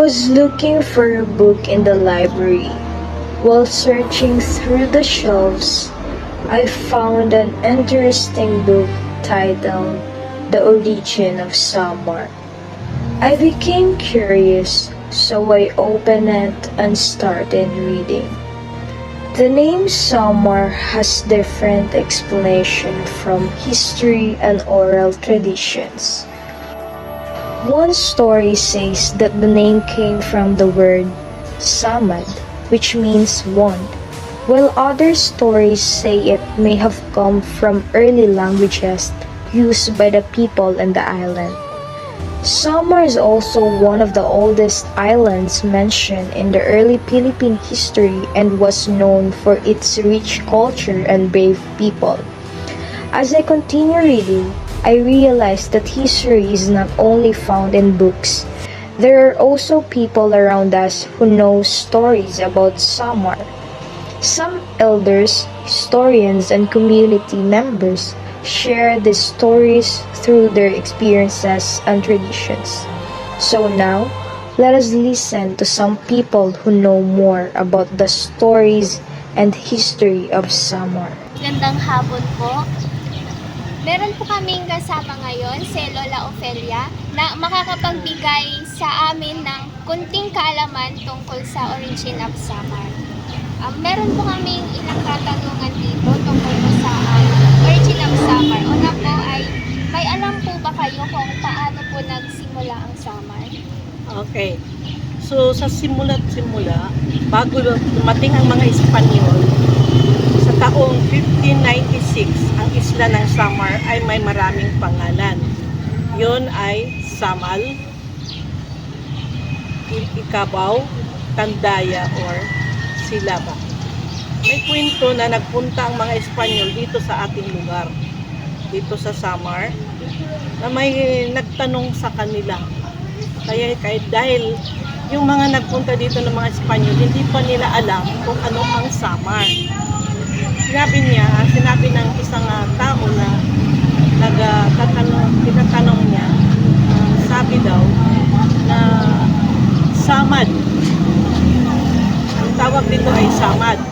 was looking for a book in the library. While searching through the shelves, I found an interesting book titled The Origin of Samar. I became curious, so I opened it and started reading. The name Samar has different explanation from history and oral traditions. One story says that the name came from the word Samad, which means one, while other stories say it may have come from early languages used by the people in the island. Samar is also one of the oldest islands mentioned in the early Philippine history and was known for its rich culture and brave people. As I continue reading, I realized that history is not only found in books. There are also people around us who know stories about Samar. Some elders, historians, and community members share these stories through their experiences and traditions. So now, let us listen to some people who know more about the stories and history of Samar. Gandang hapon po. Meron po kaming kasama ngayon si Lola Ofelia na makakapagbigay sa amin ng kunting kaalaman tungkol sa origin of Samar. Meron po kaming ilang katanungan dito tungkol po sa origin of Samar. Una po ay, may alam po ba kayo kung paano po nagsimula ang Samar? Okay. So, sa simula't-simula, bago dumating ang mga Espanyol, sa taong 1596, ang isla ng Samar ay may maraming pangalan. Yon ay Samal, Ikabaw, Tandaya, or Silaba. May kwento na nagpunta ang mga Espanyol dito sa ating lugar, dito sa Samar, na may nagtanong sa kanila. Kaya dahil yung mga nagpunta dito ng mga Espanyol, hindi pa nila alam kung ano ang Samar. Sinabi ng isang tao na tinatanong niya, sabi daw na samad. Ang tawag dito ay samad.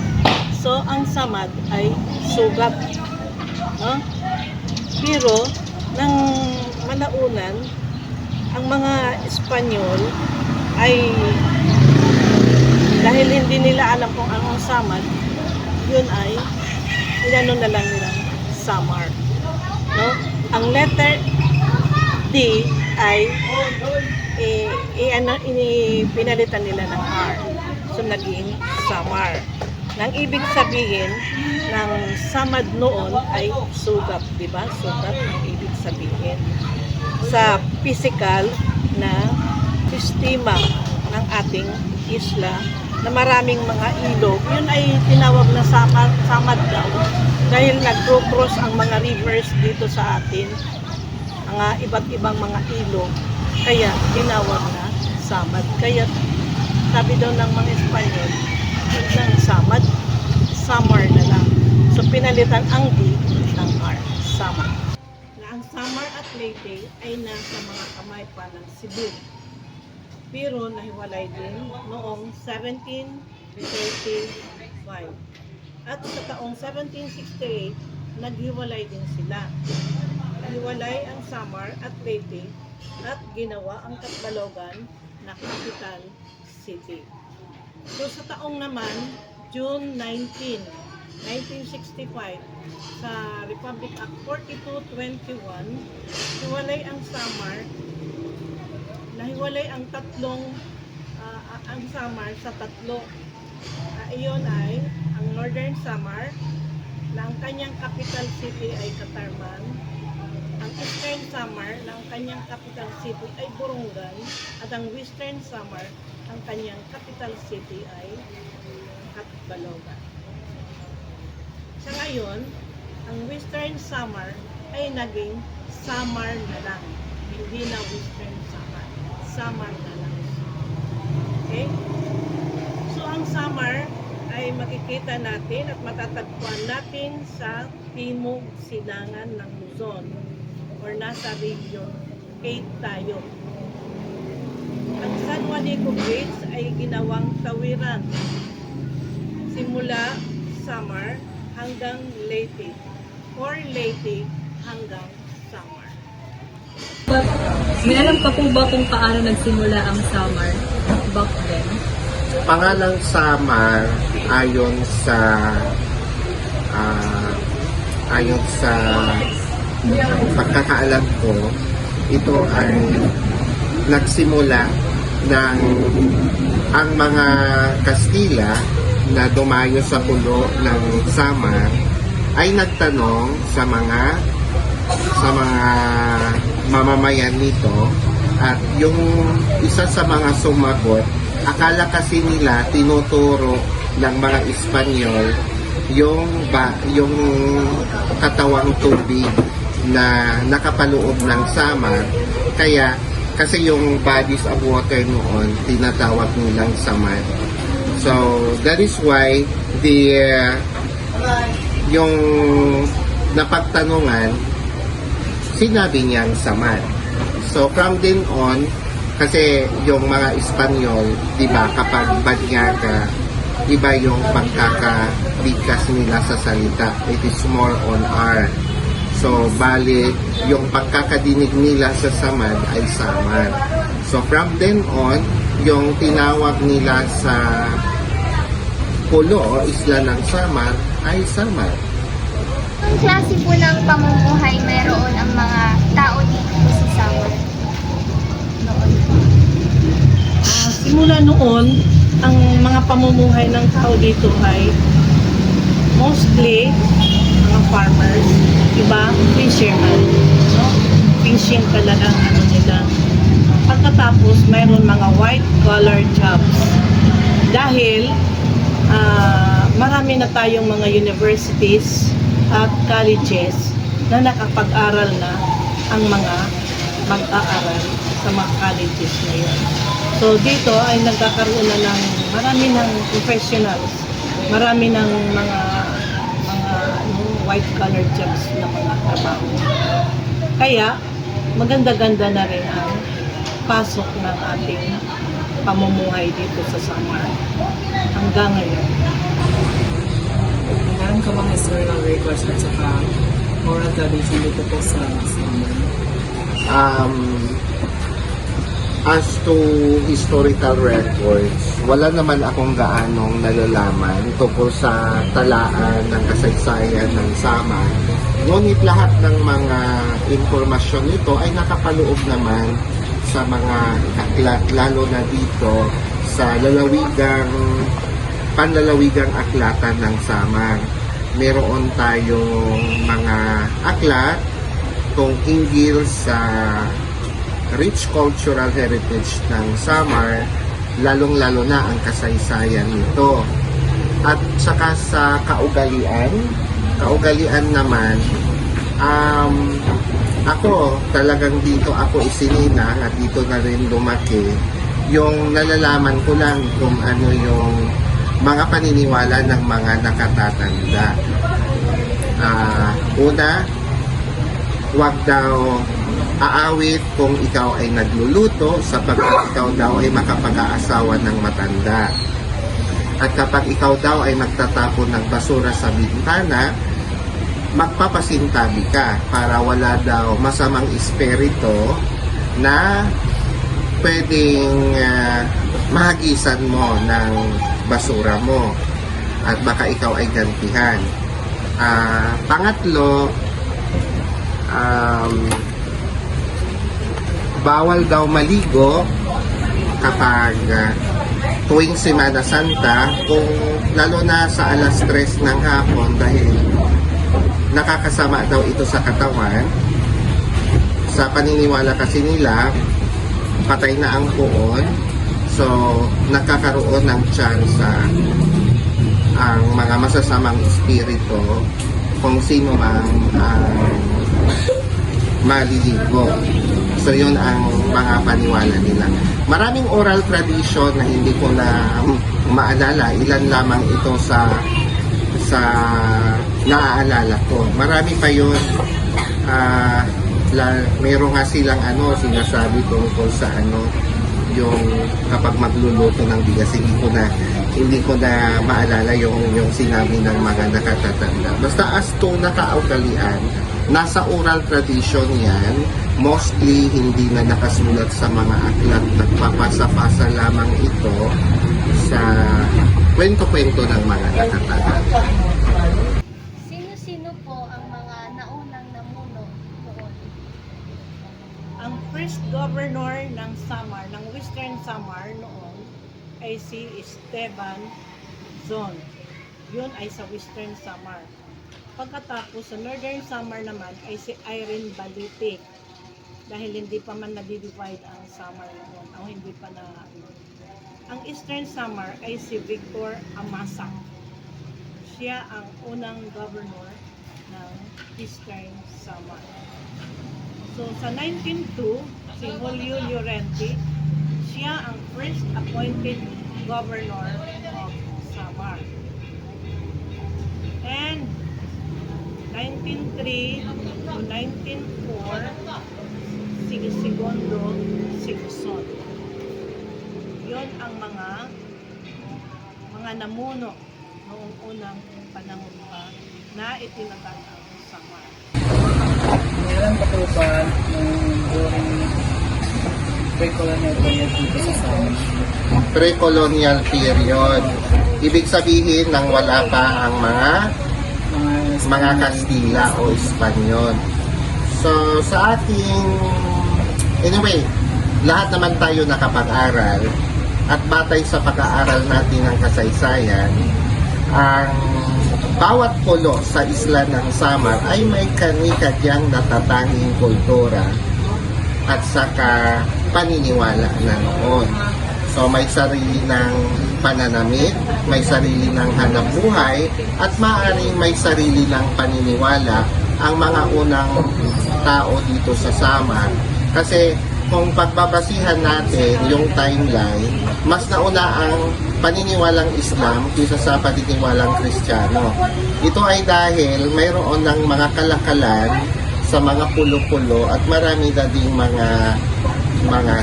So, ang samad ay sugat. No? Pero, nang malaunan, ang mga Espanyol ay dahil hindi nila alam kung anong samad, yun ay inano na lang nila Samar. No? Ang letter D ay pinalitan nila ng R. So naging Samar. Nang ibig sabihin ng samad noon ay sugat, di ba? Sugat ang ibig sabihin. Sa physical na sistema ng ating isla na maraming mga ilog, yun ay tinawag na samad daw dahil nag-cross ang mga rivers dito sa atin, mga iba't ibang mga ilog, kaya tinawag na samad. Kaya sabi daw ng mga Espanyol, huwag lang samad, Samar na lang. So pinalitan ang D ng R, Samar. Na ang Samar at Leyte ay nasa mga kamay pa ng Cebu, pero nahiwalay din noong 1735. At sa taong 1768, naghiwalay din sila. Nahiwalay ang Samar at Leyte at ginawa ang Catbalogan na capital city. So sa taong naman, June 19, 1965, sa Republic Act 4221, nahiwalay ang Samar. Nahiwalay ang ang Samar sa tatlo. Iyon ay ang Northern Samar, na ang kanyang capital city ay Catarman. Ang Eastern Samar, na ang kanyang capital city ay Borongan. At ang Western Samar, ang kanyang capital city ay Catbalogan. Sa ngayon, ang Western Samar ay naging Samar na lang, hindi na Western Samar. Samar na lang. Okay? So, ang Samar ay makikita natin at matatagpuan natin sa timog silangan ng Luzon or nasa region 8 tayo. Ang San Juanico Bridge ay ginawang tawiran simula Samar hanggang Leyte or Leyte hanggang Samar. May alam ka po ba kung paano nagsimula ang Samar back then? Pangalang Samar ayon sa pagkakaalam ko, ito ay nagsimula ng ang mga Kastila na dumayo sa pulo ng Samar ay nagtanong sa mga mamamayan nito, at yung isa sa mga sumagot, akala kasi nila tinuturo ng mga Espanyol yung katawang tubig na nakapaloob ng Samar, kaya kasi yung bodies of water noon tinatawag nilang Samar. So that is why yung napagtanungan sinabi niyang Samar. So from then on, kasi yung mga Espanyol, di ba, kapag banyaga, iba yung pagkakabigkas nila sa salita. It is more on R. So, bali, yung pagkakadinig nila sa Samar ay Samar. So, from then on, yung tinawag nila sa pulo o isla ng Samar ay Samar. Ang klase po ng pamumuhay meron ang mga tao dito sa Samar noon? Simula noon, ang mga pamumuhay ng tao dito ay mostly mga farmers, iba fishermen, no? Fishing talaga ang ano nila. Pagkatapos, mayroon mga white-collar jobs. Dahil marami na tayong mga universities at colleges na nakapag-aral na ang mga mag-aaral sa mga colleges na yun. So dito ay nagkakaroon na ng marami ng professionals, marami ng mga white collar jobs na mga trabaho. Kaya maganda-ganda na rin ang pasok ng ating pamumuhay dito sa Samar hanggang ngayon. Meron ka bang historical records at saka oral tradition dito po sa Samar? As to historical records, wala naman akong gaanong nalalaman tungkol sa talaan ng kasaysayan ng Samar. Ngunit lahat ng mga impormasyon nito ay nakapaloob naman sa mga aklat, lalo na dito sa panlalawigang aklatan ng Samar. Meron tayong mga aklat kung hinggil sa rich cultural heritage ng Samar, lalong-lalo na ang kasaysayan nito. At saka sa kaugalian naman, ako talagang dito ako isininang at dito na rin lumaki. Yung nalalaman ko lang kung ano yung mga paniniwala ng mga nakatatanda. Una, wag daw aawit kung ikaw ay nagluluto sapagkat ikaw daw ay makapag-aasawa ng matanda. At kapag ikaw daw ay magtatapon ng basura sa bintana, magpapasintabi ka para wala daw masamang espiritu na pwedeng mahagisan mo ng basura mo at baka ikaw ay gantihan. Pangatlo, bawal daw maligo kapag tuwing Semana Santa, kung lalo na sa alas 3 ng hapon dahil nakakasama daw ito sa katawan. Sa paniniwala kasi nila, patay na ang puon, so nakakaroon ng chance ang mga masasamang espiritu kung sino mang maliligo. So yun ang mga paniwala nila. Maraming oral tradition na hindi ko na maalala. Ilan lamang ito sa naaalala ko. Marami pa yun. Meron nga silang sinasabi tungkol sa yung kapag magluluto ng bigas, hindi ko na maalala yung sinabi ng mga nakatatanda. Basta as to nakaugalian, nasa oral tradition yan, mostly hindi na nakasulat sa mga aklat, nagpapasa-pasa lamang ito sa kwento-kwento ng mga nakatatanda. Sino-sino po ang mga naunang namuno noon? Ang first governor ng Samar, ng Western Samar noon, ay si Esteban Zon. Yun ay sa Western Samar. Pagkatapos sa Northern Samar naman ay si Irene Balitik. Dahil hindi pa man na-divide ang Samar noon, o hindi pa na. Ang Eastern Samar ay si Victor Amasak. Siya ang unang governor ng Eastern Samar. So sa 1902, si Julio Llorente, siya ang first appointed governor of Samar. And 1903 to 1904, si Segundo Sigson. Yon ang mga namuno noong unang panahon pa na itinatag ang Samar. Meron pa po ba during pre-colonial period dito sa Samar? Pre-colonial period. Ibig sabihin nang wala pa ang mga Kastila o Espanyol. So sa ating, anyway, lahat naman tayo nakapag-aral at batay sa pag-aaral natin ng kasaysayan, ang bawat pulo sa isla ng Samar ay may kani-kadyang natatanging kultura at saka paniniwala na noon. So may sarili ng pananamit, may sarili ng hanapbuhay, at maaaring may sarili ng paniniwala ang mga unang tao dito sa Samar. Kasi kung pagbabasihan natin yung timeline, mas nauna ang paniniwalang Islam kaysa sa paniniwalang Kristiyano. Ito ay dahil mayroon ng mga kalakalan sa mga pulo-pulo at marami na ding mga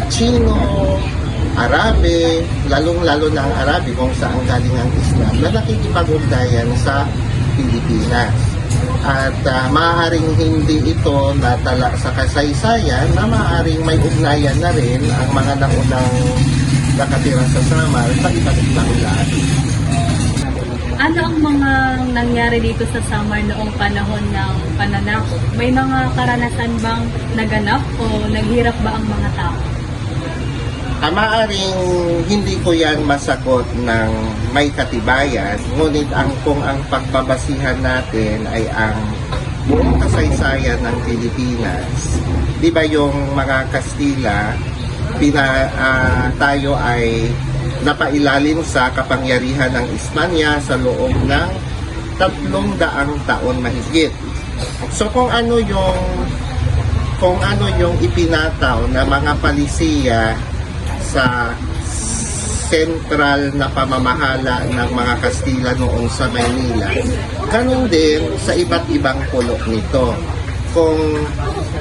Chino, Arabe, lalong-lalo na ang Arabe kung saan galing ang Islam na nakikipag-ugnayan sa Pilipinas. At maaaring hindi ito natala sa kasaysayan na maaaring may ugnayan na rin ang mga naunang nakatira sa Samar sa iba't ibang lahi. Ano ang mga nangyari dito sa Samar noong panahon ng pananakop? May mga karanasan bang naganap o naghirap ba ang mga tao? Maaaring hindi ko yan masagot ng may katibayan, ngunit kung ang pagbabasihan natin ay ang buong kasaysayan ng Pilipinas. Di ba yung mga Kastila, tayo ay napailalim sa kapangyarihan ng Espanya sa loob ng 300 taon mahigit. So kung ano yung ipinataw na mga palisiya sa sentral na pamamahala ng mga Kastila noon sa Maynila, ganun din sa iba't ibang pulo nito. Kung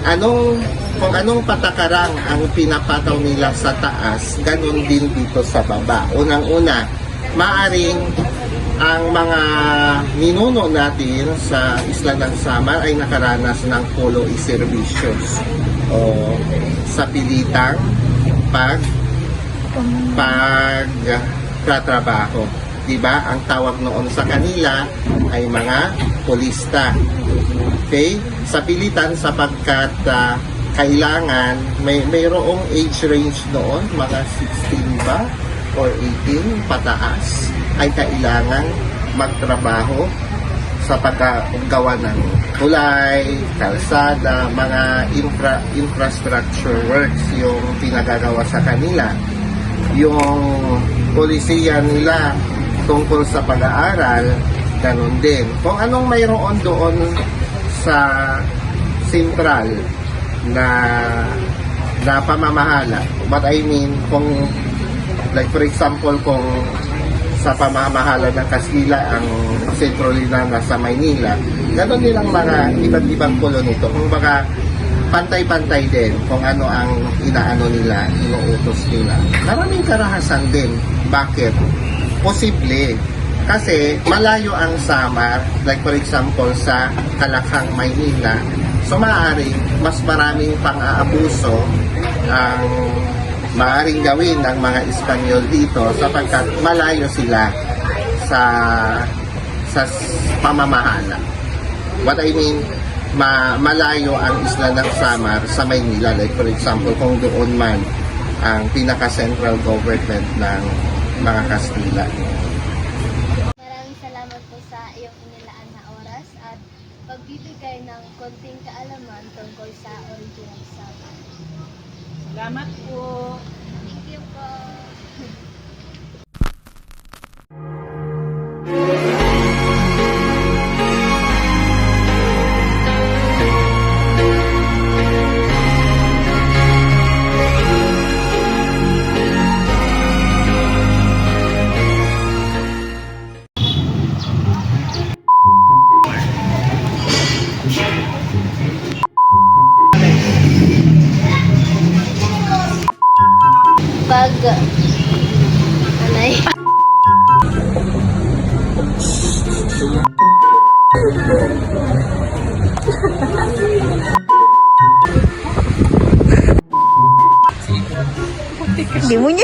anong patakarang ang pinapataw nila sa taas, ganun din dito sa baba. Unang-una, maaring ang mga ninuno natin sa isla ng Samar ay nakaranas ng polo servicios o sa pilitang pagtatrabaho. Diba? Ang tawag noon sa kanila ay mga polista. Okay? Sa pilitan sapagkat kailangan, mayroong age range noon, mga 16 ba or 18 pataas, ay kailangan magtrabaho sa paggawa ng tulay, kalsada, mga infrastructure works yung pinagagawa sa kanila. Yung polisiya nila tungkol sa pag-aaral, ganun din. Kung anong mayroon doon sa sentral na pamamahala. But I mean, kung like for example, kung sa pamamahala ng Kastila ang Sentralina nasa Maynila, gano'n nilang mga iba't ibang pulo nito. Kung baka pantay-pantay din kung ano ang inaano nila, inuutos nila. Maraming karahasan din. Bakit? Posible. Kasi malayo ang Samar, like for example sa Kalakhang, Maynila. So maaari mas maraming pang-aabuso ang maaaring gawin ng mga Espanyol dito sapagkat malayo sila sa pamamahala. What I mean, malayo ang isla ng Samar sa Maynila. Like for example, kung doon man ang pinaka-central government ng mga Kastila. Maraming salamat po sa iyong inilaan na oras at pagbibigay ng konting kaalaman tungkol sa original Samar. Salamat po. Thank you po. Pag anay Hindi mo niya